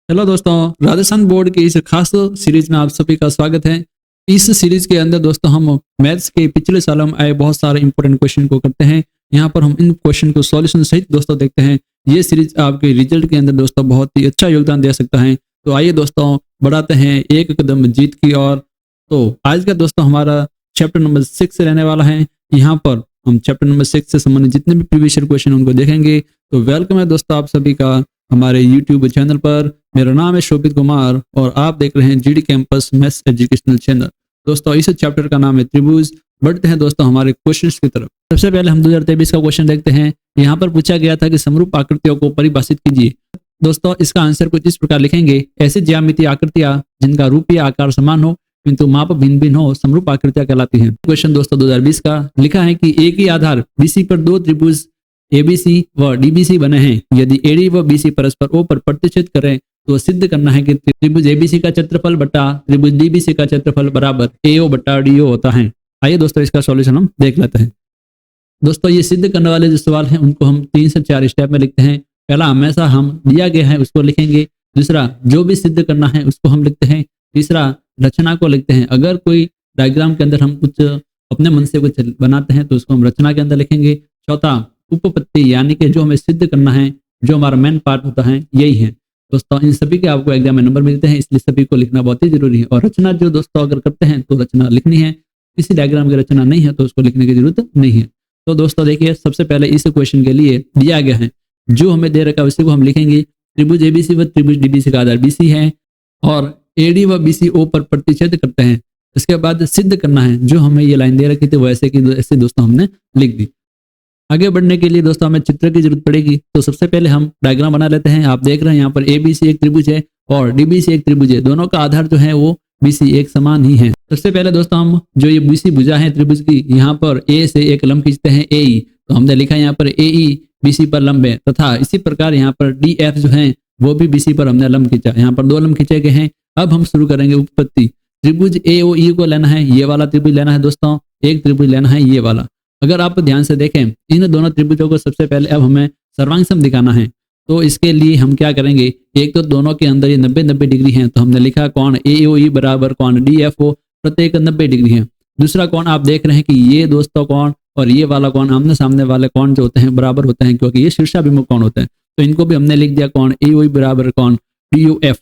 Hello दोस्तों, Rajasthan board की इस खास सीरीज में आप सभी का स्वागत है। इस सीरीज के अंदर दोस्तों हम मैथ्स के पिछले सालों में आए बहुत सारे इंपॉर्टेंट क्वेश्चन को करते हैं। यहाँ पर हम इन क्वेश्चन को सॉल्यूशन सहित दोस्तों देखते हैं। ये सीरीज आपके रिजल्ट के अंदर दोस्तों बहुत ही अच्छा योगदान दे सकता है। तो आइए दोस्तों बढ़ाते हैं एक कदम जीत की ओर। तो आज का दोस्तों हमारा चैप्टर नंबर 6 रहने वाला है। यहाँ पर हम चैप्टर नंबर 6 से संबंधित जितने भी प्रीवियस क्वेश्चन उनको देखेंगे। तो वेलकम है दोस्तों आप सभी का हमारे यूट्यूब चैनल पर। मेरा नाम है शोभित कुमार और आप देख रहे हैं GD campus maths educational channel. दोस्तों इस चैप्टर का नाम है त्रिभुज। बढ़ते हैं दोस्तों हमारे क्वेश्चंस की तरफ। सबसे पहले हम 2023 का क्वेश्चन देखते हैं। यहाँ पर पूछा गया था कि समरूप आकृतियों को परिभाषित कीजिए। दोस्तों इसका आंसर कुछ इस प्रकार लिखेंगे। ऐसी ज्यामितीय आकृतियां जिनका रूप या आकार समान हो किंतु माप भिन्न भिन्न हो समरूप आकृतियां कहलाती हैं। क्वेश्चन दोस्तों 2020 का लिखा है कि एक ही आधार बीसी पर दो त्रिभुज एबीसी व डीबीसी बने हैं। यदि एडी व बीसी परस्पर ओ पर प्रतिच्छेद करें तो सिद्ध करना है कि त्रिभुज एबीसी का क्षेत्रफल बटा त्रिभुज डीबीसी का क्षेत्रफल बराबर एओ बटा डीओ होता है। आइए दोस्तों इसका सॉल्यूशन हम देख लेते हैं। दोस्तों ये सिद्ध करने वाले जो सवाल हैं उनको हम 3 से 4 स्टेप में लिखते हैं। पहला हमेशा हम दिया गया है उसको लिखेंगे। दूसरा जो भी सिद्ध करना है उसको हम लिखते हैं। तीसरा रचना को लिखते हैं। अगर कोई डायग्राम के अंदर हम कुछ अपने मन से कुछ बनाते हैं तो उसको हम रचना के अंदर लिखेंगे। चौथा उपपत्ति यानी कि जो हमें सिद्ध करना है, जो हमारा मेन पार्ट होता है यही है। दोस्तों इन सभी के आपको एग्जाम में नंबर मिलते हैं, इसलिए सभी को लिखना बहुत ही जरूरी है। और रचना जो दोस्तों अगर करते हैं तो रचना लिखनी है। किसी डायग्राम की रचना नहीं है तो उसको लिखने की जरूरत नहीं है। तो दोस्तों देखिए सबसे पहले इस क्वेश्चन के लिए दिया गया है, जो हमें दे रखा है उसी को हम लिखेंगे। त्रिभुज एबीसी व त्रिभुज डीबीसी का आधार बीसी है और एडी व बीसी ओ पर प्रतिच्छेद करते हैं। इसके बाद सिद्ध करना है। जो हमें ये लाइन दे रखी थी वो ऐसे की ऐसे दोस्तों हमने लिख दी। आगे बढ़ने के लिए दोस्तों हमें चित्र की जरूरत पड़ेगी। तो सबसे पहले हम डायग्राम बना लेते हैं। आप देख रहे हैं यहाँ पर एबीसी एक त्रिभुज है और डीबीसी एक त्रिभुज है। दोनों का आधार जो है वो बीसी एक समान ही है। सबसे पहले दोस्तों हम जो ये बीसी भुजा है त्रिभुज की, यहाँ पर ए से एक लंब खींचते हैं एई। तो हमने लिखा यहाँ पर एई बीसी पर लंब है तथा इसी प्रकार यहाँ पर डी एफ जो है वो भी बीसी पर हमने लंब खींचा। यहाँ पर 2 लंब खींचे गए हैं। अब हम शुरू करेंगे उपपत्ति। त्रिभुज एओई को लेना है, ये वाला त्रिभुज लेना है दोस्तों, एक त्रिभुज लेना है ये वाला। अगर आप ध्यान से देखें इन दोनों त्रिभुजों को सबसे पहले अब हमें सर्वांग सम दिखाना है। तो इसके लिए हम क्या करेंगे, एक तो दोनों के अंदर ये 90-90 डिग्री है तो हमने लिखा कोण एओई बराबर कोण डीएफओ प्रत्येक 90 डिग्री है। दूसरा कोण आप देख रहे हैं कि ये दोस्तों कोण और ये वाला कोण आमने सामने वाले कोण जो होते हैं बराबर होते हैं क्योंकि ये शीर्षाभिमुख कोण होते हैं। तो इनको भी हमने लिख दिया कोण एओई बराबर कोण डीयूएफ।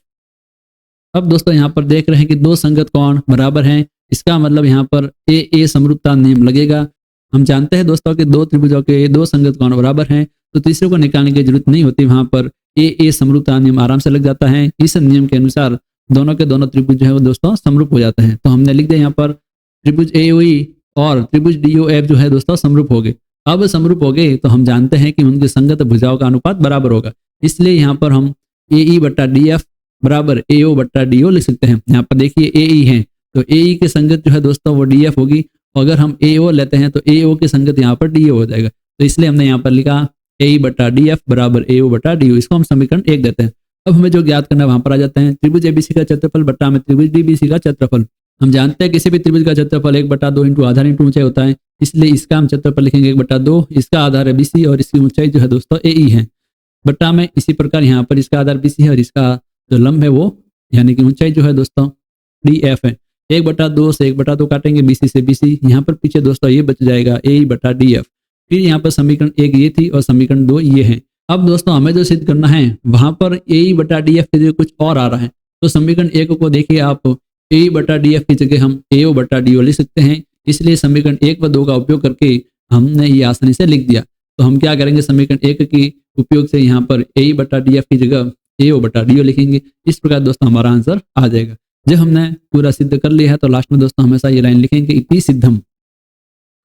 अब दोस्तों यहाँ पर देख रहे हैं कि 2 संगत कोण बराबर हैं। इसका मतलब यहाँ पर ए समरूपता नियम लगेगा। हम जानते हैं दोस्तों कि 2 त्रिभुजों के 2 संगत कोण बराबर हैं तो तीसरे को निकालने की जरूरत नहीं होती। वहां पर ए समरूपता नियम आराम से लग जाता है। इस नियम के अनुसार दोनों के दोनों त्रिभुज जो है वो दोस्तों समरूप हो जाते हैं। तो हमने लिख दिया यहाँ पर त्रिभुज एओई और त्रिभुज डीओएफ जो है दोस्तों समरूप हो गए। अब समरूप हो गए तो हम जानते हैं कि उनके संगत भुजाओं का अनुपात बराबर होगा। इसलिए यहाँ पर हम एई बट्टा डीएफ बराबर एओ बट्टा डीओ लिख सकते हैं। यहाँ पर देखिए एई है तो एई के संगत जो है दोस्तों वो डीएफ होगी। अगर हम एओ लेते हैं तो एओ के संगत यहाँ पर डीओ हो जाएगा। तो इसलिए हमने यहाँ पर लिखा एई बट्टा डीएफ बराबर एओ बट्टा डीओ। इसको हम समीकरण 1 देते हैं। अब हमें जो ज्ञात करना है वहां पर आ जाते हैं। त्रिभुज एबीसी का क्षेत्रफल बट्टा में त्रिभुज डीबीसी का क्षेत्रफल। हम जानते हैं किसी भी त्रिभुज का क्षेत्रफल 1/2 इंटू आधार इंटू ऊंचाई होता है। इसलिए इसका हम क्षेत्रफल लिखेंगे 1/2। इसका आधार है बीसी और इसकी ऊंचाई जो है दोस्तों एई है बट्टा में। इसी प्रकार यहाँ पर इसका आधार बीसी है और इसका जो लंब है वो यानी कि ऊंचाई जो है दोस्तों डीएफ है। 1/2 से 1/2 काटेंगे बीसी से बीसी। यहाँ पर पीछे दोस्तों ये बच जाएगा एई बटा डीएफ। फिर यहाँ पर समीकरण 1 ये थी और समीकरण 2 ये है। अब दोस्तों हमें जो सिद्ध करना है वहां पर एई बटा डीएफ की जगह कुछ और आ रहा है। तो समीकरण 1 को देखिए आप, एई बटा डीएफ की जगह हम एओ बटा डीओ लिख सकते हैं। इसलिए समीकरण 1 व 2 का उपयोग करके हमने ये आसानी से लिख दिया। तो हम क्या करेंगे, समीकरण 1 के उपयोग से यहाँ पर एई बटा डीएफ की जगह एओ बटा डीओ लिखेंगे। इस प्रकार दोस्तों हमारा आंसर आ जाएगा। जब हमने पूरा सिद्ध कर लिया है तो लास्ट में दोस्तों हमेशा ये लाइन लिखेंगे इति सिद्धम।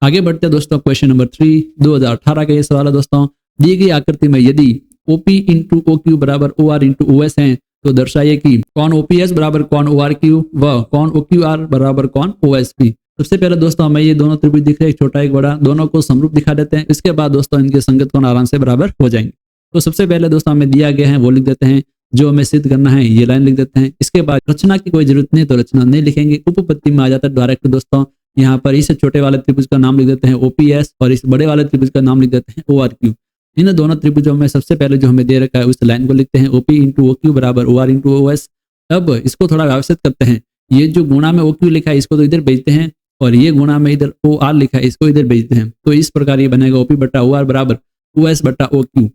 आगे बढ़ते हैं दोस्तों क्वेश्चन नंबर 3 2018 का ये सवाल है दोस्तों। दी गई आकृति में यदि OP इंटू OQ बराबर OR इंटू OS है तो दर्शाइए कि कौन OPS बराबर कौन ORQ व कौन OQR बराबर कौन OSP। सबसे पहले दोस्तों हमें ये दोनों त्रिभुज दिख रहे हैं, एक छोटा एक बड़ा, दोनों को समरूप दिखा देते हैं। इसके बाद दोस्तों इनके संगत कोण आराम से बराबर हो जाएंगे। तो सबसे पहले दोस्तों हमें दिया गया है वो लिख देते हैं। जो हमें सिद्ध करना है ये लाइन लिख देते हैं। इसके बाद रचना की कोई जरूरत नहीं तो रचना नहीं लिखेंगे। उपपत्ति में आ जाता है डायरेक्ट दोस्तों। यहाँ पर इस छोटे वाले त्रिभुज का नाम लिख देते हैं OPS और इस बड़े वाले त्रिभुज का नाम लिख देते हैं ORQ। इन दोनों त्रिभुजों में सबसे पहले जो हमें दे रखा है उस लाइन को लिखते हैं OP इंटू OQ बराबर OR इंटू OS। अब इसको थोड़ा व्यवस्थित करते हैं, ये जो गुणा में OQ लिखा है इसको तो इधर भेजते हैं और ये गुणा में इधर OR लिखा है इसको इधर भेजते हैं। तो इस प्रकार ये बनेगा OP बटा OR बराबर OS बटा OQ।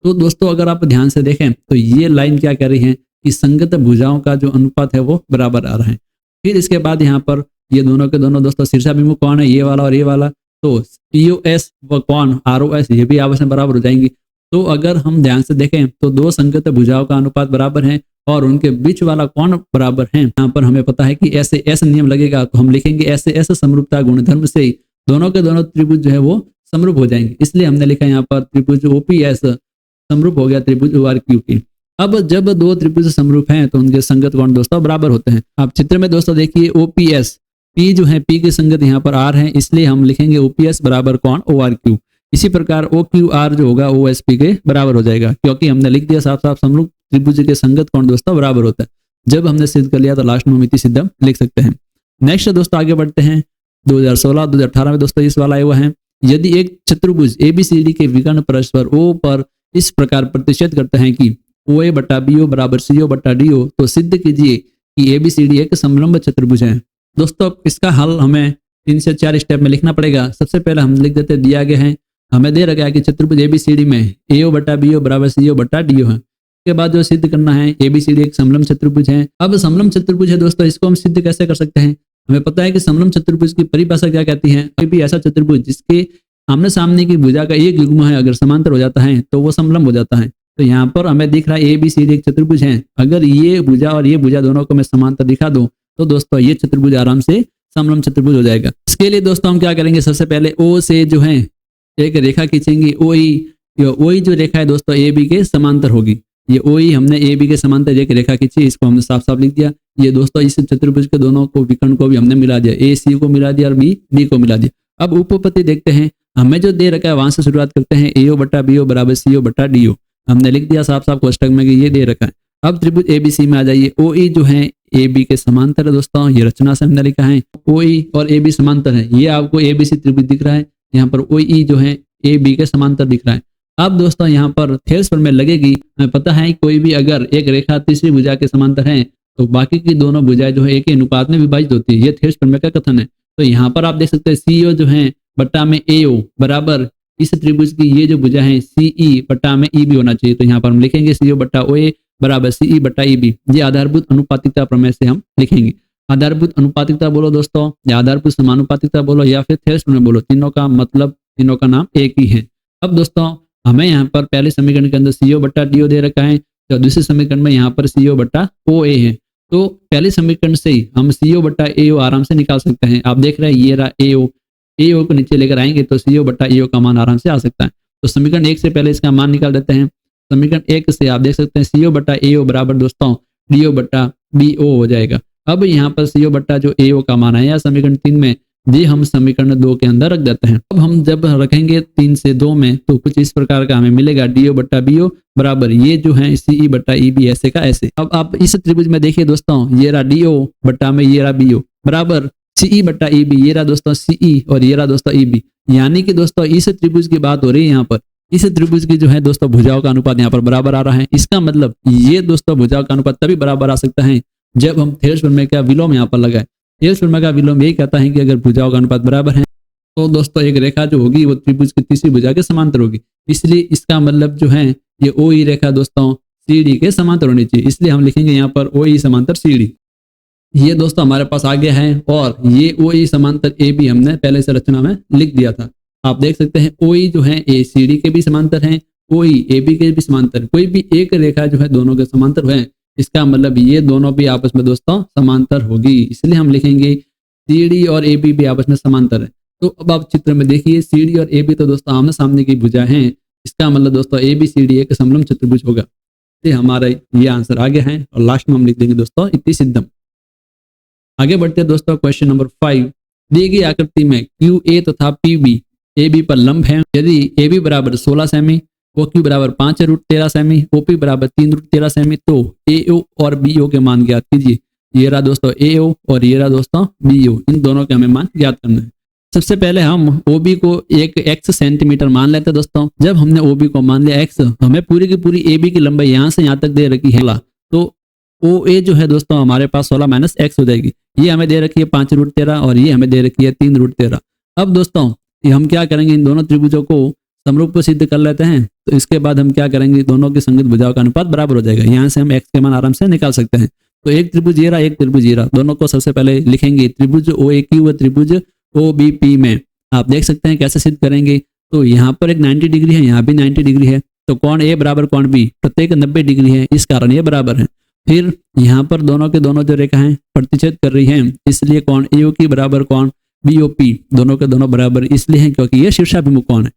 तो दोस्तों अगर आप ध्यान से देखें तो ये लाइन क्या कह रही है कि संगत भुजाओं का जो अनुपात है वो बराबर आ रहा है। फिर इसके बाद यहाँ पर ये दोनों के दोनों दोस्तों शीर्षाभिमुख कौन है, ये वाला और ये वाला, तो POS व कौन ROS ये भी आपस में बराबर हो जाएंगे। तो अगर हम ध्यान से देखें तो दो संगत भुजाओं का अनुपात बराबर है और उनके बीच वाला कौन बराबर है। यहाँ पर हमें पता है कि ऐसे ऐसा नियम लगेगा तो हम लिखेंगे ऐसे ऐसे समरूपता गुणधर्म से दोनों के दोनों त्रिभुज जो है वो समरूप हो जाएंगे। इसलिए हमने लिखा यहाँ पर त्रिभुज OPS समरूप हो गया त्रिभुज ORQ की। अब जब दो त्रिभुज समरूप हैं तो उनके संगत कोण दोस्तों बराबर होते हैं। आप चित्र में दोस्तों देखिए OPS P जो है P की संगत यहाँ पर R है, इसलिए हम लिखेंगे OPS बराबर कोण ORQ। इसी प्रकार OQR जो होगा OSP के बराबर हो जाएगा, क्योंकि हमने लिख दिया साफ साफ समरूप त्रिभुज के संगत कोण दोस्तों बराबर होता है। जब हमने सिद्ध कर लिया तो लास्ट में हम इति सिद्धम लिख सकते हैं। नेक्स्ट दोस्तों आगे बढ़ते हैं 2016-2018 में दोस्तों इस वाला आया हुआ है। यदि एक चतुर्भुज ABCD के विकर्ण परस्पर O पर इस प्रकार प्रतिशत करते हैं कि OA बटा BO बराबर CO बटा DO, तो सिद्ध कीजिए कि ABCD एक समलंब चतुर्भुज है। दोस्तों इसका हल हमें 3 से 4 स्टेप में लिखना पड़ेगा। सबसे पहले हम लिख देते दिया गया है, हमें दे रखा है कि चतुर्भुज ABCD में AO बटा BO बराबर CO बटा DO है। उसके बाद जो सिद्ध करना है ABCD एक समलंब चतुर्भुज है। अब समलंब चतुर्भुज है दोस्तों, इसको हम सिद्ध कैसे कर सकते हैं। हमें पता है कि समलंब चतुर्भुज की परिभाषा क्या कहती है, कोई भी ऐसा चतुर्भुज जिसके आमने सामने की भुजा का एक युग्म है अगर समांतर हो जाता है तो वो समलंब हो जाता है। तो यहाँ पर हमें दिख रहा है ABCD एक चतुर्भुज है, अगर ये भुजा और ये भुजा दोनों को मैं समांतर दिखा दूं तो दोस्तों ये चतुर्भुज आराम से समलंब चतुर्भुज हो जाएगा। इसके लिए दोस्तों हम क्या करेंगे, सबसे पहले O से जो है एक रेखा खींचेंगे OE जो रेखा है दोस्तों AB के समांतर होगी। ये OE हमने AB के समांतर एक रेखा खींची, इसको हमने साफ साफ लिख दिया। ये दोस्तों इस चतुर्भुज के दोनों को विकर्ण को भी हमने मिला दिया, A C को मिला दिया और B D को मिला दिया। अब उपपत्ति देखते हैं, हमें जो दे रखा है वहां से शुरुआत करते हैं AO बटा BO बराबर CO बटा DO। हमने लिख दिया साफ साफ कोष्टक में कि ये दे रखा है। अब त्रिभुज ABC में आ जाइए, OE जो है AB के समांतर है दोस्तों, ये रचना से हमने लिखा है OE और AB समांतर है। ये आपको ABC त्रिभुज दिख रहा है, यहाँ पर OE जो है AB के समांतर दिख रहा है। अब दोस्तों यहाँ पर थेल्स में लगेगी, हमें पता है कोई भी अगर एक रेखा तीसरी भुजा के समांतर है तो बाकी की दोनों भुजाएं जो है एक ही अनुपात में विभाजित होती है। ये थेल्स में का कथन है। तो यहाँ पर आप देख सकते हैं CO जो है बट्टा में AO बराबर इस त्रिभुज की ये जो भुजा है CE बट्टा में EB होना चाहिए। तो यहाँ पर हम लिखेंगे CO बट्टा OA बराबर CE बट्टा EB। ये आधारभूत अनुपातिकता प्रमेय से हम लिखेंगे। आधारभूत अनुपातिकता बोलो दोस्तों, या आधारभूत समानुपातिकता बोलो या फिर थेल्स में बोलो, तीनों का मतलब तीनों का नाम एक ही है। अब दोस्तों हमें यहाँ पर पहले समीकरण के अंदर CO बट्टा DO दे रखा है, तो दूसरे समीकरण में यहाँ पर CO बट्टा OA है। तो पहले समीकरण से ही हम CO बट्टा AO आराम से निकाल सकते हैं। आप देख रहे हैं ये रहा AO को नीचे लेकर आएंगे तो CO बट्टा AO का मान आराम से आ सकता है। तो समीकरण 1 से पहले इसका मान निकाल देते हैं। समीकरण 1 से आप देख सकते हैं CO बट्टा AO बराबर दोस्तों DO बट्टा BO हो जाएगा। अब यहाँ पर CO बट्टा जो AO का मान आया समीकरण 3 में, ये हम समीकरण 2 के अंदर रख देते हैं। अब हम जब रखेंगे 3 से 2 में तो कुछ इस प्रकार का हमें मिलेगा, DO बट्टा BO बराबर ये जो है CE बट्टा EB ऐसे का ऐसे। अब आप इस त्रिभुज में देखिए दोस्तों, ये रहा DO बट्टा में ये रहा BO बराबर CE बट्टा EB, ये रहा दोस्तों CE और ये रहा दोस्तों EB। यानी कि दोस्तों इस त्रिभुज की बात हो रही है। यहाँ पर इस त्रिभुज की जो है दोस्तों भुजाओं का अनुपात यहाँ पर बराबर आ रहा है। इसका मतलब ये दोस्तों भुजाओं का अनुपात तभी बराबर आ सकता है जब हम थेल्स प्रमेय का विलोम यहाँ पर लगाए। थेल्स प्रमेय का विलोम यही कहता है कि अगर भुजाओं का अनुपात बराबर है तो दोस्तों एक रेखा जो होगी वो त्रिभुज की तीसरी भुजा के समांतर होगी। इसलिए इसका मतलब जो है ये OE रेखा दोस्तों CD के समांतर होनी चाहिए। इसलिए हम लिखेंगे यहाँ पर OE समांतर CD। ये दोस्तों हमारे पास आ गया है और ये OE समांतर AB हमने पहले से रचना में लिख दिया था। आप देख सकते हैं OE जो है CD के भी समांतर हैं, OE AB के भी समांतर। कोई भी एक रेखा जो है दोनों के समांतर है, इसका मतलब ये दोनों भी आपस में दोस्तों समांतर होगी। इसलिए हम लिखेंगे CD और AB भी आपस में समांतर है। तो अब आप चित्र में देखिए CD और AB तो दोस्तों आमने सामने की भुजा हैं। इसका मतलब दोस्तों ABCD एक समलंब चतुर्भुज होगा। तो हमारा ये आंसर आ गया है और लास्ट में हम लिख देंगे दोस्तों इति सिद्धम। आगे बढ़ते हैं दोस्तों क्वेश्चन नंबर 5। दी गई आकृति में QA तथा PB AB पर लंब है। यदि AB बराबर 16 सेमी, OQ बराबर 5√13 सेमी, OP बराबर 3√13 सेमी, तो AO और BO के मान ज्ञात कीजिए। ये रहा दोस्तों AO और ये रहा दोस्तों BO, इन दोनों के हमें मान ज्ञात करना है। सबसे पहले हम OB को एक x सेंटीमीटर मान लेते हैं दोस्तों। जब हमने OB को मान लिया x, हमें पूरी की पूरी AB की लंबाई यहाँ से यहाँ तक दे रखी है, तो OA जो है दोस्तों हमारे पास 16 माइनस x हो जाएगी। ये हमें दे रखी है 5√13 और ये हमें दे रखी है 3√13। अब दोस्तों ये हम क्या करेंगे, इन दोनों त्रिभुजों को समरूप सिद्ध कर लेते हैं। तो इसके बाद हम क्या करेंगे, दोनों की संगत भुजाओं का अनुपात बराबर हो जाएगा। यहाँ से हम x के मान आराम से निकाल सकते हैं। तो एक त्रिभुज ये रहा, एक त्रिभुज ये रहा, दोनों को सबसे पहले लिखेंगे त्रिभुज OAQ व त्रिभुज OBP में। आप देख सकते हैं कैसे सिद्ध करेंगे। तो यहाँ पर एक 90 डिग्री है, यहाँ भी 90 डिग्री है, तो कोण A बराबर कोण B प्रत्येक 90 डिग्री है, इस कारण ये बराबर है। फिर यहाँ पर दोनों के दोनों जो रेखाएं प्रतिच्छेद कर रही हैं, इसलिए कोण AOQ बराबर कोण BOP दोनों के दोनों बराबर इसलिए हैं क्योंकि ये शीर्षाभिमुख कोण है।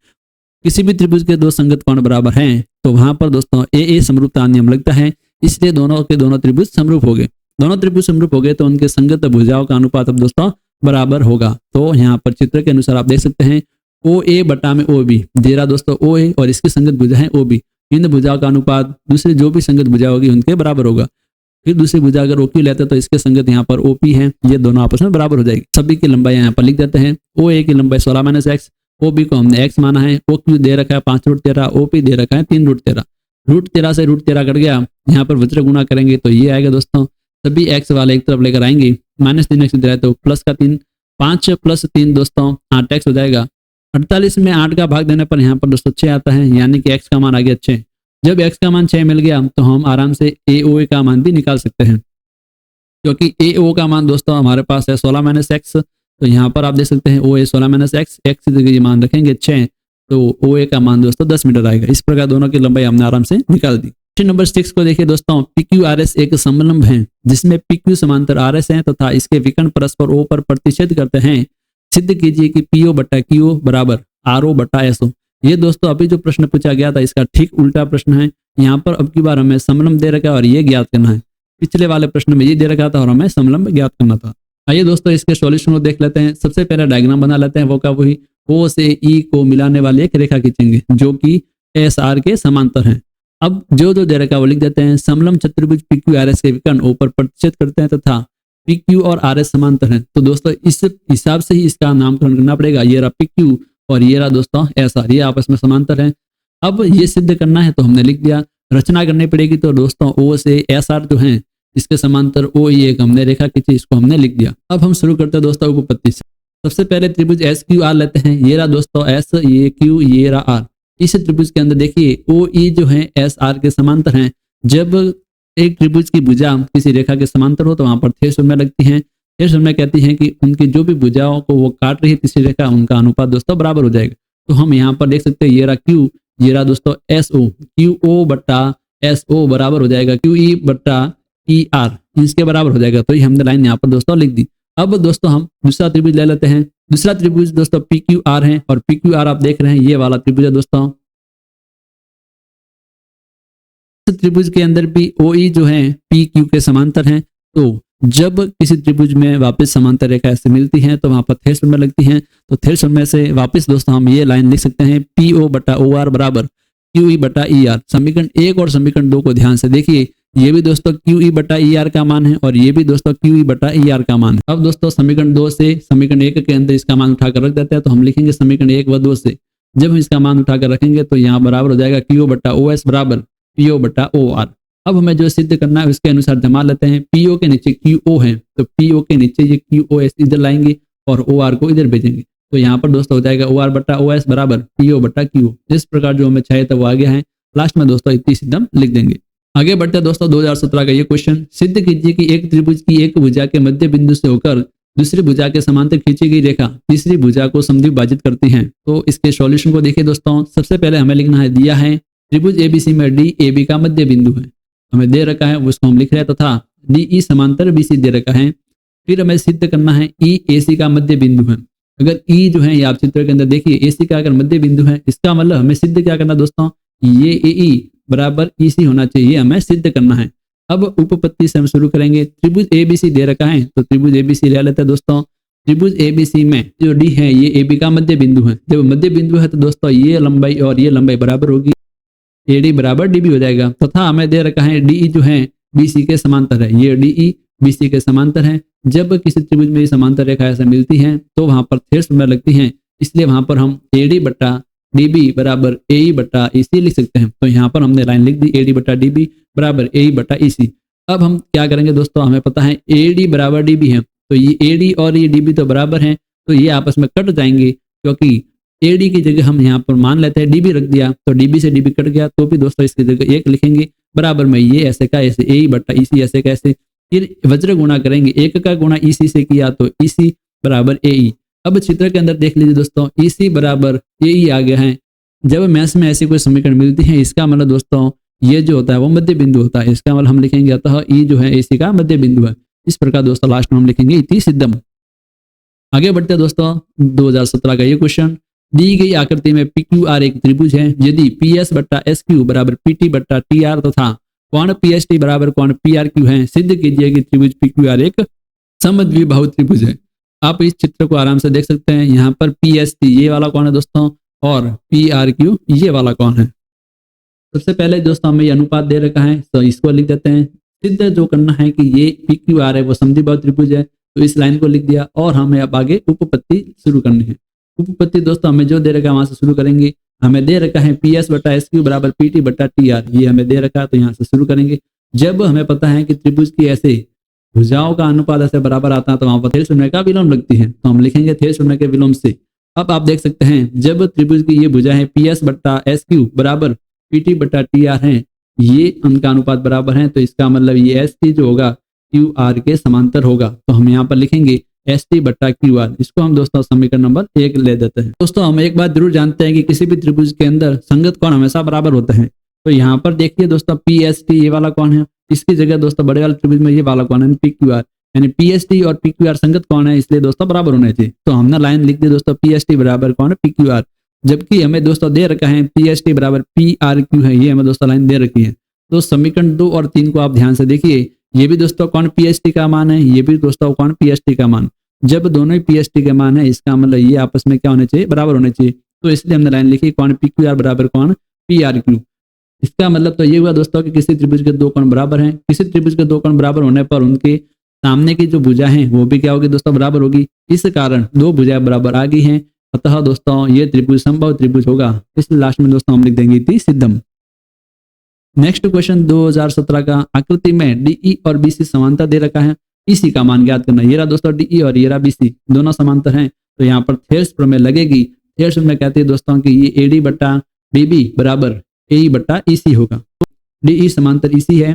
किसी भी त्रिभुज के दो संगत कोण बराबर हैं तो वहां पर दोस्तों AA समरूपता नियम लगता है, इसलिए दोनों के दोनों त्रिभुज समरूप हो गए। दोनों त्रिभुज समरूप हो गए तो उनके संगत भुजाओं का अनुपात अब दोस्तों बराबर होगा। तो यहाँ पर चित्र के अनुसार आप देख सकते हैं OA बटा में OB दे रहा दोस्तों OA और इसकी संगत भुजा है OB। इन भुजाओं का अनुपात दूसरी जो भी संगत भुजा होगी उनके बराबर होगा। फिर दूसरी भुजा अगर OQ लेते हैं तो इसके संगत यहाँ पर OP है, ये दोनों आपस में बराबर हो जाएगी। सभी की लंबाई यहाँ पर लिख देते हैं। OA की लंबाई 16 माइनस x, OB को हमने x माना है, OQ दे रखा है 5√13, OP दे रखा है 3√13। √13 से √13 कट गया, यहाँ पर वज्र गुणा करेंगे तो ये आएगा दोस्तों। सभी x वाले एक तरफ लेकर आएंगे, -3x इधर है तो प्लस का 3, 5 + 3 दोस्तों 8x हो जाएगा। 48 में 8 का भाग देने पर यहाँ पर दोस्तों 6 आता है, यानी कि x का मान आ गया 6। जब x का मान 6 मिल गया तो हम आराम से AOA का मान भी निकाल सकते हैं, क्योंकि AO का मान दोस्तों हमारे पास है 16 माइनस x। तो यहाँ पर आप देख सकते हैं OA 16 माइनस x, x की मान रखेंगे 6 तो OA का मान दोस्तों 10 मीटर आएगा। इस प्रकार दोनों की लंबाई हमने आराम से निकाल दी। क्वेश्चन नंबर 6 को देखिए दोस्तों। PQRS एक समलंब है जिसमें PQ समांतर RS है तथा इसके विकर्ण परस्पर O पर प्रतिच्छेद करते हैं। सिद्ध कीजिए कि PO बटा QO बराबर RO बटा SO। ये दोस्तों अभी जो प्रश्न पूछा गया था इसका ठीक उल्टा प्रश्न है। यहाँ पर अब की बार हमें समलंब दे रखा है और ये ज्ञात करना है। पिछले वाले प्रश्न में ये दे रखा था और हमें समलंब ज्ञात करना था। आइए दोस्तों इसके सॉल्यूशन को देख लेते हैं। सबसे पहले डायग्राम बना लेते हैं, वो का वही O से E को मिलाने वाली एक रेखा खींचेंगे जो कि SR के समांतर है। अब जो दे रखा वो लिख देते हैं। समलंब चतुर्भुज PQRS के विकर्ण O पर प्रतिच्छेद करते हैं तथा PQ और RS समांतर है। तो दोस्तों इस हिसाब से ही इसका नामकरण करना पड़ेगा। ये रहा PQ और ये रहा दोस्तों SR, ये आपस में समांतर है। अब ये सिद्ध करना है तो हमने लिख दिया। रचना करनी पड़ेगी तो दोस्तों O से SR जो है इसके समांतर OE एक हमने रेखा खींची, इसको हमने लिख दिया। अब हम शुरू करते हैं दोस्तों उपपत्ति से। सबसे पहले त्रिभुज SQR लेते हैं। ये रहा दोस्तों S, ये Q, ये रहा R। इस त्रिभुज के अंदर देखिए OE जो है SR के समांतर हैं। जब एक त्रिभुज की भुजा किसी रेखा के समांतर हो तो वहां पर थेस में लगती है। थेस में कहती है कि उनकी जो भी भुजाओं को वो काट रही है तीसरी रेखा, उनका अनुपात दोस्तों बराबर हो जाएगा। तो हम यहाँ पर देख सकते हैं ये रहा Q, ये रहा दोस्तों SO, QO बटा SO बराबर हो जाएगा QE बटा ER, इसके बराबर हो जाएगा। तो ये हमने लाइन यहाँ पर दोस्तों लिख दी। अब दोस्तों हम दूसरा त्रिभुज ले लेते हैं। दूसरा त्रिभुज दोस्तों PQR है और PQR आप देख रहे हैं ये वाला त्रिभुज है दोस्तों। त्रिभुज के अंदर भी OE जो है PQ के समांतर हैं। तो जब किसी त्रिभुज में वापस समांतर रेखा ऐसे मिलती है तो वहां पर थेस में लगती है। तो थेस में से वापस दोस्तों हम ये लाइन लिख सकते हैं PO बटा OR बराबर QE बटा ER। समीकरण 1 और समीकरण 2 को ध्यान से देखिए। ये भी दोस्तों QE बटा ER का मान है और ये भी दोस्तों QE बटा ER का मान है। अब दोस्तों समीकरण 2 से समीकरण 1 के अंदर इसका मान उठाकर रख देते हैं। तो हम लिखेंगे समीकरण 1 व 2 से जब हम इसका मान उठाकर रखेंगे तो यहाँ बराबर हो जाएगा QO बटा OS बराबर PO बटा OR। अब हमें जो सिद्ध करना है उसके अनुसार जमा लेते हैं। PO के नीचे QO है तो PO के नीचे ये QOS इधर लाएंगे और OR को इधर भेजेंगे। तो यहाँ पर दोस्तों हो जाएगा OR बटा OS बराबर PO बटा QO। जिस प्रकार जो हमें चाहिए था वो आ गया है। लास्ट में दोस्तों इतनी सिद्ध हम लिख देंगे। आगे बढ़ते हैं दोस्तों 2017 का ये क्वेश्चन। सिद्ध कीजिए कि एक त्रिभुज की एक भुजा के मध्य बिंदु से होकर दूसरी भुजा के समांतर खींची गई रेखा तीसरी भुजा को समद्विभाजित करती है। तो इसके सॉल्यूशन को देखिए दोस्तों। सबसे पहले हमें लिखना है, दिया है त्रिभुज ABC में DAB का मध्य बिंदु है, हमें दे रखा है उसको हम लिख रहे हैं तथा DE समांतर BC दे रखा है। फिर हमें सिद्ध करना है EAC का मध्य बिंदु है। अगर E जो है ये आप चित्र के अंदर देखिए AC का अगर मध्य बिंदु है, इसका मतलब हमें सिद्ध क्या करना दोस्तों, ये AE बराबर EC होना चाहिए, हमें सिद्ध करना है। अब उपपत्ति से हम शुरू करेंगे। त्रिभुज ABC दे रखा है तो त्रिभुज ABC ले लेते हैं दोस्तों। त्रिभुज ABC में जो D है ये AB का मध्य बिंदु है। जब मध्य बिंदु है तो दोस्तों ये लंबाई और ये लंबाई बराबर होगी, AD बराबर DB हो जाएगा। तथा हमें दे रखा है DE जो है BC के समांतर है, ये DE BC के समांतर हैं। जब किसी त्रिभुज में ये समांतर रेखा ऐसे मिलती हैं तो वहां पर थेट्स लगती हैं, इसलिए वहां पर हम AD बट्टा DB बराबर AE बट्टा EC लिख सकते हैं। तो यहाँ पर हमने लाइन लिख दी AD बट्टा DB बराबर AE बट्टा EC। अब हम क्या करेंगे दोस्तों, हमें पता है AD बराबर DB है, तो ये AD और ये DB तो बराबर हैं, तो ये आपस में कट जाएंगे, क्योंकि AD की जगह हम यहाँ पर मान लेते हैं DB रख दिया, तो DB से DB कट गया, तो भी दोस्तों इसकी जगह 1 लिखेंगे बराबर में ये ऐसे का ऐसे AE बट्टा EC ऐसे का ऐसे। फिर वज्र गुणा करेंगे, 1 का गुणा EC से किया तो EC बराबर AE। अब चित्र के अंदर देख लीजिए दोस्तों, EC बराबर AE आ गया है। जब मैथ्स में ऐसी कोई समीकरण मिलती है, इसका मतलब दोस्तों ये जो होता है वो मध्य बिंदु होता है, इसका मतलब हम लिखेंगे अतः E जो है AC का मध्य बिंदु है। इस प्रकार दोस्तों लास्ट में हम लिखेंगे इति सिद्धम। आगे बढ़ते हैं दोस्तों 2017 का ये क्वेश्चन, दी गई आकृति में PQR एक त्रिभुज है, यदि PS बट्टा SQ बराबर PT बट्टा TR तथा कोण PST बराबर कोण PRQ है, सिद्ध कीजिए कि त्रिभुज PQR एक समद्विबाहु त्रिभुज है। आप इस चित्र को आराम से देख सकते हैं, यहाँ पर PST ये वाला कोण है दोस्तों और PRQ ये वाला कोण है। सबसे पहले दोस्तों हमें ये अनुपात दे रखा है, तो इसको लिख देते हैं। सिद्ध जो करना है कि ये PQR है वो समद्विबाहु त्रिभुज है, तो इस लाइन को लिख दिया और हमें अब आगे उपपत्ति शुरू करनी है। उपपत्ति दोस्तों हमें जो दे रखा है वहां से शुरू करेंगे। हमें दे रखा है PS बट्टा SQ बराबर PT बट्टा TR, ये हमें दे रखा है, तो यहाँ से शुरू करेंगे। जब हमें पता है कि त्रिभुज की ऐसे भुजाओं का अनुपात ऐसे बराबर आता है, तो वहां पर थेट शून्य का विलोम लगती है, तो हम लिखेंगे थेट शून्य के विलोम से। अब आप देख सकते हैं जब त्रिभुज की ये भुजा है PS बट्टा SQ बराबर PT बट्टा TR है, ये उनका अनुपात बराबर है, तो इसका मतलब ये ST जो होगा QR के समांतर होगा, तो हम यहाँ पर लिखेंगे ST बट्टा QR। इसको हम दोस्तों समीकरण नंबर 1 ले देते हैं। दोस्तों हम एक बात जरूर जानते हैं कि किसी भी त्रिभुज के अंदर संगत कोण हमेशा बराबर होते हैं। तो यहाँ पर देखिए दोस्तों PST ये वाला कोण है, इसकी जगह दोस्तों बड़े वाले त्रिभुज में ये वाला कोण है PQR, यानी PST और PQR संगत कोण है, इसलिए दोस्तों बराबर होने चाहिए। तो हमने लाइन लिख दी दोस्तों PST बराबर कोण PQR, जबकि हमें दोस्तों दे रखा है PST बराबर PRQ है, ये हमें दोस्तों लाइन दे रखी है। तो समीकरण 2 और 3 को आप ध्यान से देखिए, ये भी दोस्तों कोण PST का मान है, ये भी दोस्तों कोण PST का मान। जब दोनों ही PST के मान है, इसका मतलब ये आपस में क्या होने चाहिए, बराबर होने चाहिए। तो इसलिए हमने लाइन लिखी कोण PQR बराबर कोण PRQ। इसका मतलब तो ये हुआ दोस्तों कि किसी त्रिभुज के 2 कोण बराबर हैं। किसी त्रिभुज के 2 कोण बराबर होने पर उनके सामने की जो भुजा है वो भी क्या होगी दोस्तों, बराबर होगी। इस कारण 2 भुजाएं बराबर आ गई हैं, अतः दोस्तों ये त्रिभुज समबाहु त्रिभुज होगा। इसलिए लास्ट में दोस्तों हम लिख देंगे इति सिद्धम। नेक्स्ट क्वेश्चन 2017 का, आकृति में DE और BC समांतर दे रखा है, EC का मान ज्ञात करना। ये रहा दोस्तों DE और ये रहा BC, दोनों समांतर हैं, तो यहाँ पर थेट्स प्रमेय लगेगी। थेट्स में कहते हैं दोस्तों कि ये AD बट्टा DB बराबर AE बट्टा EC होगा। तो DE समांतर EC है,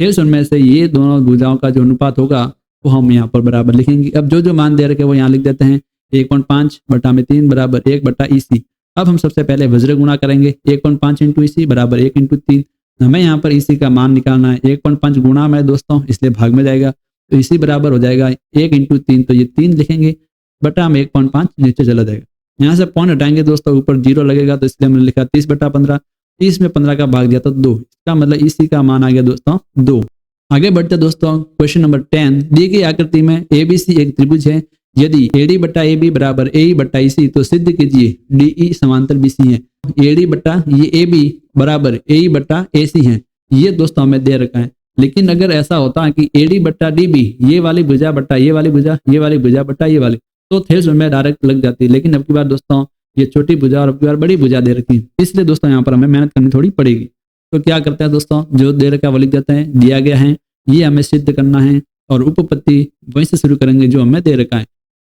थेट्स में से ये दोनों भुजाओं का जो अनुपात होगा वो हम यहाँ पर बराबर लिखेंगे। अब जो जो मान दे रखे वो यहाँ लिख देते हैं, 1.5 बटा में 3 बराबर 1 बटा EC। अब हम सबसे पहले वज्र गुणा करेंगे, 1.5 इंटू EC बराबर 1 इंटू 3। हमें यहाँ पर EC का मान निकालना है, 1.5 गुणा में दोस्तों इसलिए भाग में जाएगा, तो EC बराबर हो जाएगा 1 इंटू 3, तो ये 3 लिखेंगे बटा में 1.5 नीचे चला जाएगा। यहाँ से पॉइंट हटाएंगे दोस्तों, ऊपर 0 लगेगा, तो इसलिए हमने लिखा 30 बटा 15। 30 में 15 का भाग दिया तो 2, इसका मतलब EC का मान आ गया दोस्तों 2। आगे बढ़ते दोस्तों क्वेश्चन नंबर 10, दी गई आकृति में ABC एक त्रिभुज है, यदि AD बट्टा AB बराबर AE बट्टा EC, तो सिद्ध कीजिए DE समांतर BC है। AD बट्टा ये AB बराबर AE बट्टा AC है, ये दोस्तों हमें दे रखा है। लेकिन अगर ऐसा होता कि AD बट्टा DB ये वाली भुजा बट्टा ये वाली भुजा, ये वाली भुजा बट्टा ये वाली, तो थेट्स में डायरेक्ट लग जाती। लेकिन अब की बार दोस्तों ये छोटी भुजा और अब की बार बड़ी भुजा दे रखी, इसलिए दोस्तों यहाँ पर हमें मेहनत करनी थोड़ी पड़ेगी। तो क्या करते हैं दोस्तों, जो दे रखा वो लिख देते हैं, दिया गया है ये हमें सिद्ध करना है, और उपपत्ति वहीं से शुरू करेंगे जो हमें दे रखा है।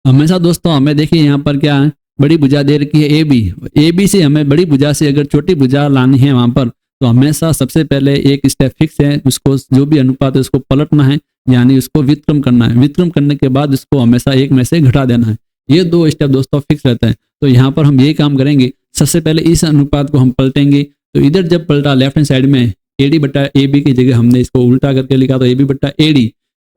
हमेशा दोस्तों हमें देखिए यहाँ पर क्या है, बड़ी भुजा दे रखी है AB से हमें बड़ी भुजा से अगर छोटी भुजा लानी है वहां पर, तो हमेशा सबसे पहले एक स्टेप फिक्स है, उसको जो भी अनुपात है उसको पलटना है, यानी उसको व्युत्क्रम करना है। व्युत्क्रम करने के बाद उसको हमेशा एक में से घटा देना है। ये 2 स्टेप दोस्तों फिक्स रहता है। तो यहाँ पर हम यही काम करेंगे, सबसे पहले इस अनुपात को हम पलटेंगे। तो इधर जब पलटा लेफ्ट हैंड साइड में AD बट्टा AB की जगह हमने इसको उल्टा करके लिखा, तो AB बट्टा AD।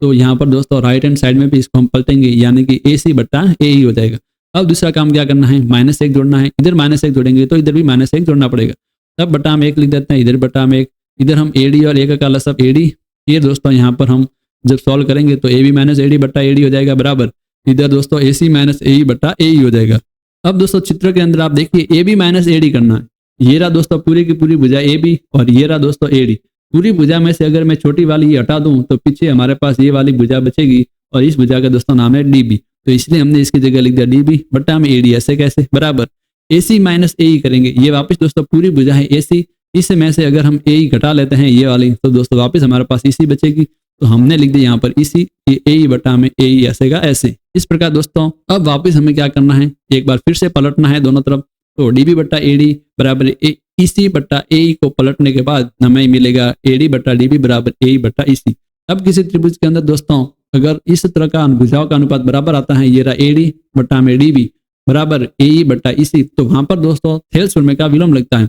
तो यहाँ पर दोस्तों राइट हैंड साइड में भी इसको हम पलटेंगे, यानी कि AC बट्टा AE हो जाएगा। अब दूसरा काम क्या करना है, -1 जोड़ना है। इधर -1 जोड़ेंगे तो इधर भी -1 जोड़ना पड़ेगा। तब बटा में 1 लिख देते हैं, इधर बटा में 1, इधर हम AD और 1 का लसब AD। ये दोस्तों यहाँ पर हम जब सॉल्व करेंगे तो AB माइनस AD बट्टा AD हो जाएगा बराबर, इधर दोस्तों AC माइनस AE बट्टा AE हो जाएगा। अब दोस्तों चित्र के अंदर आप देखिए AB माइनस AD करना है। ये रहा दोस्तों पूरी की पूरी भुजा AB और ये रहा दोस्तों AD। पूरी भुजा में से अगर मैं छोटी वाली ये हटा दूं तो पीछे हमारे पास ये वाली भुजा बचेगी और इस भुजा का दोस्तों नाम है डीबी। तो इसलिए हमने इसकी जगह लिख दिया डीबी बट्टा में एडी। ऐसे कैसे? बराबर एसी माइनस एई करेंगे। ये वापस दोस्तों पूरी भुजा है एसी, इस में से अगर हम एई घटा लेते हैं ये वाली तो दोस्तों वापस हमारे पास ईसी बचेगी। तो हमने लिख दिया यहाँ पर ईसी, ये एई बटा में एई ऐसे का ऐसे। इस प्रकार दोस्तों अब वापस हमें क्या करना है, एक बार फिर से पलटना है दोनों तरफ। तो डीबी बट्टा एडी बराबर ईसी बट्टा एई को पलटने के बाद हमें मिलेगा एडी बट्टा डीबी बराबर एई बट्टा ईसी। अब किसी त्रिभुज के अंदर दोस्तों अगर इस तरह का भुजाओं का अनुपात बराबर आता है, ये रहा एडी बट्टा में डीबी बराबर एई बट्टा ईसी, तो वहां पर दोस्तों थेल्स प्रमेय का विलोम लगता है।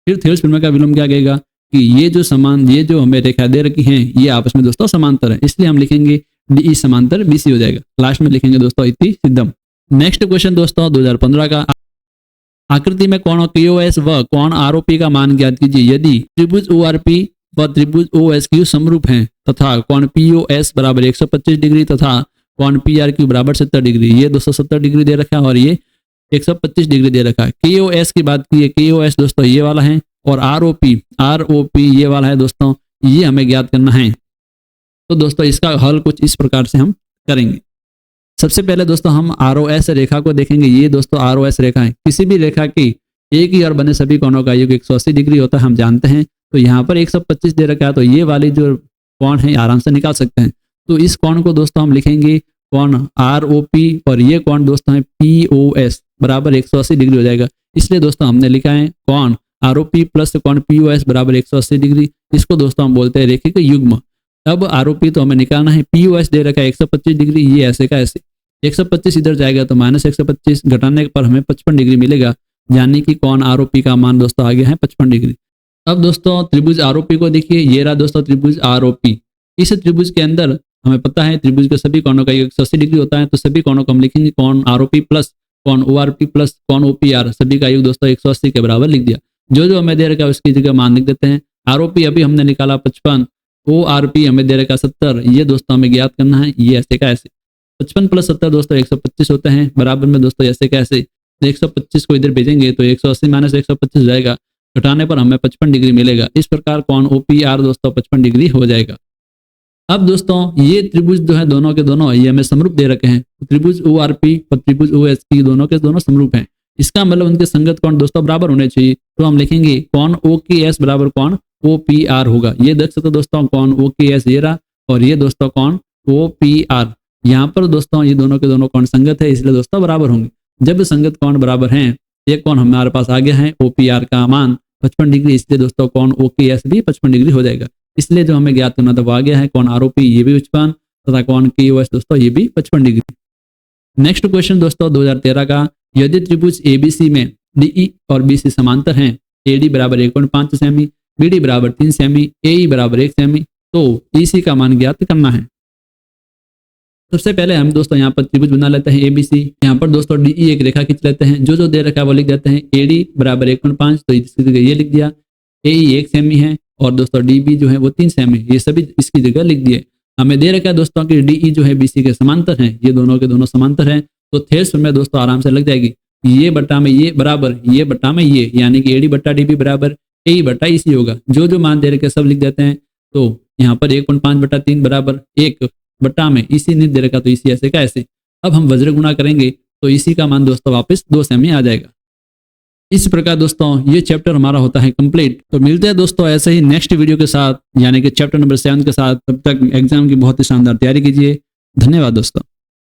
फिर थेल्स प्रमेय का विलोम क्या कहेगा कि ये जो हमें रेखा दे रखी हैं ये आपस में दोस्तों समांतर है, इसलिए हम लिखेंगे डी समांतर बीसी हो जाएगा। लास्ट में लिखेंगे दोस्तों इति सिद्धम। नेक्स्ट क्वेश्चन दोस्तों 2015 का, आकृति में कोण क्यूएस व कोण आरओपी का मान ज्ञात कीजिए यदि त्रिभुज ओआरपी व त्रिभुज ओएसक्यू समरूप हैं तथा कोण पीओएस बराबर 125 डिग्री तथा कोण पीआरक्यू बराबर 70 डिग्री। ये 270 डिग्री दे रखा है और ये 125 डिग्री दे रखा है। केओएस की बात की है, केओएस दोस्तों ये वाला है और आरओपी ये वाला है दोस्तों, ये हमें ज्ञात करना है। तो दोस्तों इसका हल कुछ इस प्रकार से हम करेंगे। सबसे पहले दोस्तों हम आरओएस रेखा को देखेंगे। ये दोस्तों आरओएस रेखा है। किसी भी रेखा की एक ही ओर बने सभी कोणों का योग 180 डिग्री होता है, हम जानते हैं। तो यहाँ पर 125 दे रखा है, तो ये वाली जो कोण है आराम से निकाल सकते हैं। तो इस कोण को दोस्तों हम लिखेंगे कोण आरओपी और ये कोण दोस्तों है पीओएस बराबर 180 डिग्री हो जाएगा। इसलिए दोस्तों हमने लिखा है कोण आरओपी प्लस कोण पीओएस बराबर 180 डिग्री। इसको दोस्तों हम बोलते हैं रेखिक युग्म। अब आरओपी तो हमें निकालना है, पीओएस दे रखा है 125 डिग्री, ये ऐसे का ऐसे 125 इधर जाएगा तो माइनस 125 घटाने पर हमें 55 डिग्री मिलेगा, यानी कि कोण आरओपी का मान दोस्तों आ गया है 55 डिग्री। अब दोस्तों त्रिभुज आरओपी को देखिए, ये रहा दोस्तों त्रिभुज आरओपी। इस त्रिभुज के अंदर हमें पता है त्रिभुज के सभी कोणों का योग 180 डिग्री होता है, तो सभी कोणों को हम लिखेंगे कोण आरओपी प्लस कोण ओआरपी प्लस कोण ओपीआर, सभी का योग दोस्तों 180 के बराबर लिख दिया। जो जो हमें दे रखा है उसकी जगह मान लिख देते हैं। आरओपी अभी हमने निकाला 55, ओआरपी हमें दे रखा 70, ये दोस्तों हमें ज्ञात करना है, ये ऐसे का ऐसे 55 प्लस 70 दोस्तों 125 होते हैं, बराबर में दोस्तों ऐसे का ऐसे 125 को इधर भेजेंगे तो 180 माइनस 125 जाएगा, घटाने पर हमें 55 डिग्री मिलेगा। इस प्रकार कोण ओपीआर दोस्तों 55 डिग्री हो जाएगा। अब दोस्तों ये त्रिभुज जो है दोनों के दोनों ये हमें समरूप दे रखे हैं। त्रिभुज ओआरपी और त्रिभुज ओएसक्यू दोनों के दोनों समरूप हैं। इसका मतलब उनके संगत कोण दोस्तों बराबर होने चाहिए। तो हम लिखेंगे कोण ओकेएस बराबर कोण ओपीआर होगा। ये देख सकते हो दोस्तों कोण ओकेएस ये रहा और ये दोस्तों कोण ओपीआर। यहाँ पर दोस्तों ये दोनों के दोनों कोण संगत है, इसलिए दोस्तों बराबर होंगे। जब संगत कोण बराबर हैं, एक कोण हमारे पास आ गया है ओपीआर का मान 55 डिग्री, इसलिए दोस्तों कोण ओकेएस भी 55 डिग्री हो जाएगा। इसलिए जो हमें ज्ञात करना था वो आ गया है, कोण आरओपी ये भी 55 तथा कोण केओएस दोस्तों ये भी 55 डिग्री। नेक्स्ट क्वेश्चन दोस्तों 2013 का, यदि त्रिभुज एबीसी में डीई और बीसी समांतर हैं, एडी बराबर 1.5 सेमी, बीडी बराबर 3 सेमी, एई बराबर 1 सेमी, तो ईसी का मान ज्ञात करना है। सबसे पहले हम दोस्तों यहाँ पर त्रिभुज बना लेते हैं एबीसी। यहाँ पर दोस्तों डीई एक रेखा खींच लेते हैं, जो जो दे रखा है वो लिख देते हैं। एडी बराबर 1.5 तो इसकी जगह ये लिख दिया, एई 1 सेमी है और दोस्तों डीबी जो है वो 3 सेमी, ये सभी इसकी जगह लिख दिए। हमें दे रखा है दोस्तों कि डीई जो है बीसी के समांतर हैं, ये दोनों के दोनों समांतर हैं, तो थेल्स में दोस्तों आराम से लग जाएगी। ये बट्टा में ये बराबर ये बट्टा में ये, यानी कि एडी बट्टा डीबी बराबर एई बट्टा ईसी होगा। जो जो मान दे रखे सब लिख देते हैं। तो यहाँ पर 1.5 बट्टा 3 बराबर 1 बट्टा में ईसी नहीं दे रखा तो ईसी ऐसे का ऐसे। अब हम वज्र गुणा करेंगे तो ईसी का मान दोस्तों वापस 2 सेमी आ जाएगा। इस प्रकार दोस्तों ये चैप्टर हमारा होता है कंप्लीट। तो मिलते हैं दोस्तों ऐसे ही नेक्स्ट वीडियो के साथ, यानी कि चैप्टर नंबर 7 के साथ। तब तक एग्जाम की बहुत ही शानदार तैयारी कीजिए। धन्यवाद दोस्तों।